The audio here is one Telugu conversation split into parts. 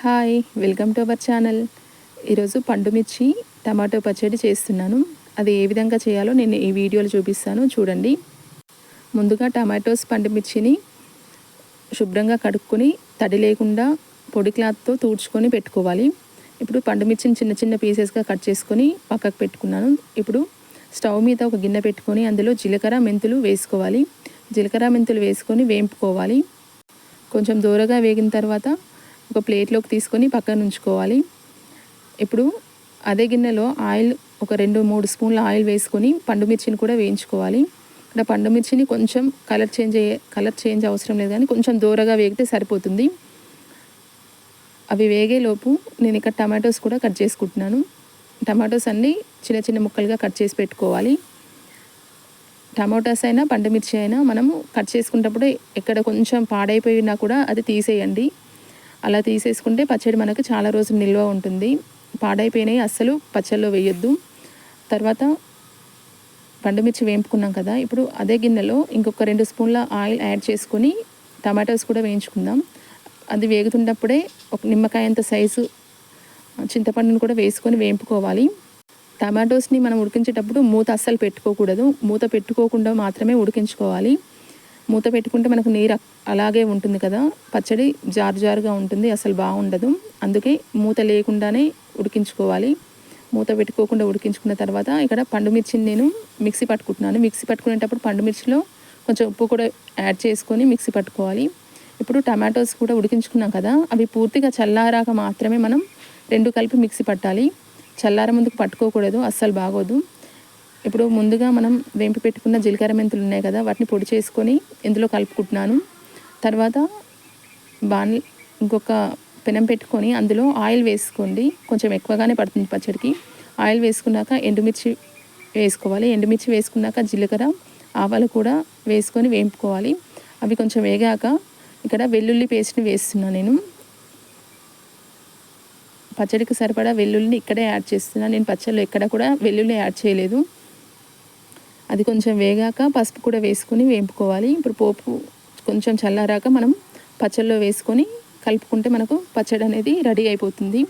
Hi, welcome to our channel. ఈరోజు పండుమిర్చి టమాటో పచ్చడి చేస్తున్నాను. అది ఏ విధంగా చేయాలో నేను ఈ వీడియోలో చూపిస్తాను, చూడండి. ముందుగా టమాటోస్ పండుమిర్చిని శుభ్రంగా కడుక్కొని తడి లేకుండా పొడి క్లాత్తో తూడ్చుకొని పెట్టుకోవాలి. ఇప్పుడు పండుమిర్చిని చిన్న చిన్న పీసెస్గా కట్ చేసుకొని పక్కకు పెట్టుకున్నాను. ఇప్పుడు స్టవ్ మీద ఒక గిన్నె పెట్టుకొని అందులో జీలకర్ర మెంతులు వేసుకోవాలి. జీలకర్ర మెంతులు వేసుకొని వేంపుకోవాలి. కొంచెం దూరగా వేగిన తర్వాత ఒక ప్లేట్లోకి తీసుకొని పక్కన ఉంచుకోవాలి. ఇప్పుడు అదే గిన్నెలో ఆయిల్ ఒక 2-3 స్పూన్ల ఆయిల్ వేసుకొని పండుమిర్చిని కూడా వేయించుకోవాలి. ఇక్కడ పండుమిర్చిని కొంచెం కలర్ చేంజ్ అవసరం లేదు, కానీ కొంచెం దూరగా వేగితే సరిపోతుంది. అవి వేగేలోపు నేను ఇక్కడ టమాటోస్ కూడా కట్ చేసుకుంటున్నాను. టమాటోస్ అన్నీ చిన్న చిన్న ముక్కలుగా కట్ చేసి పెట్టుకోవాలి. టమాటోస్ అయినా పండుమిర్చి అయినా మనము కట్ చేసుకునేటప్పుడు ఎక్కడ కొంచెం పాడైపోయినా కూడా అది తీసేయండి. అలా తీసేసుకుంటే పచ్చడి మనకు చాలా రోజులు నిల్వ ఉంటుంది. పాడైపోయినాయి అస్సలు పచ్చళ్ళలో వేయొద్దు. తర్వాత పండుమిర్చి వేయించుకున్నాం కదా, ఇప్పుడు అదే గిన్నెలో ఇంకొక 2 స్పూన్ల ఆయిల్ యాడ్ చేసుకొని టమాటోస్ కూడా వేయించుకుందాం. అది వేగుతున్నప్పుడే ఒక నిమ్మకాయంత సైజు చింతపండును కూడా వేసుకొని వేయించుకోవాలి. టమాటోస్ని మనం ఉడికించేటప్పుడు మూత అస్సలు పెట్టుకోకూడదు. మూత పెట్టుకోకుండా మాత్రమే ఉడికించుకోవాలి. మూత పెట్టుకుంటే మనకు నీరు అలాగే ఉంటుంది కదా, పచ్చడి జారుగా ఉంటుంది, అసలు బాగుండదు. అందుకే మూత లేకుండానే ఉడికించుకోవాలి. మూత పెట్టుకోకుండా ఉడికించుకున్న తర్వాత ఇక్కడ పండుమిర్చిని నేను మిక్సీ పట్టుకుంటున్నాను. మిక్సీ పట్టుకునేటప్పుడు పండుమిర్చిలో కొంచెం ఉప్పు కూడా యాడ్ చేసుకొని మిక్సీ పట్టుకోవాలి. ఇప్పుడు టమాటోస్ కూడా ఉడికించుకున్నాం కదా, అవి పూర్తిగా చల్లారాక మాత్రమే మనం 2 కలిపి మిక్సీ పట్టాలి. చల్లార ముందుకు పట్టుకోకూడదు, అస్సలు బాగోదు. ఇప్పుడు ముందుగా మనం వేంపి పెట్టుకున్న జీలకర్ర మెంతులు ఉన్నాయి కదా, వాటిని పొడి చేసుకొని ఇందులో కలుపుకుంటున్నాను. తర్వాత ఇంకొక పెనం పెట్టుకొని అందులో ఆయిల్ వేసుకోండి. కొంచెం ఎక్కువగానే పడుతుంది పచ్చడికి. ఆయిల్ వేసుకున్నాక ఎండుమిర్చి వేసుకోవాలి. ఎండుమిర్చి వేసుకున్నాక జీలకర్ర, ఆవాలు కూడా వేసుకొని వేంపుకోవాలి. అవి కొంచెం వేగాక ఇక్కడ వెల్లుల్లి పేస్ట్ని వేస్తున్నాను. నేను పచ్చడికి సరిపడా వెల్లుల్లిని ఇక్కడే యాడ్ చేస్తున్నాను. నేను పచ్చడిలో ఎక్కడ కూడా వెల్లుల్లి యాడ్ చేయలేదు. అది కొంచెం వేగాక పసుపు కూడా వేసుకొని వేంపుకోవాలి. ఇప్పుడు పోపు కొంచెం చల్లారాక మనం పచ్చడిలో వేసుకొని కలుపుకుంటే మనకు పచ్చడి అనేది రెడీ అయిపోతుంది.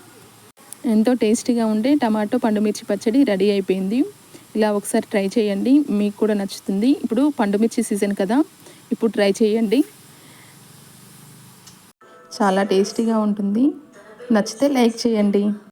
ఎంతో టేస్టీగా ఉండే టమాటో పండుమిర్చి పచ్చడి రెడీ అయిపోయింది. ఇలా ఒకసారి ట్రై చేయండి, మీకు కూడా నచ్చుతుంది. ఇప్పుడు పండుమిర్చి సీజన్ కదా, ఇప్పుడు ట్రై చేయండి. చాలా టేస్టీగా ఉంటుంది. నచ్చితే లైక్ చేయండి.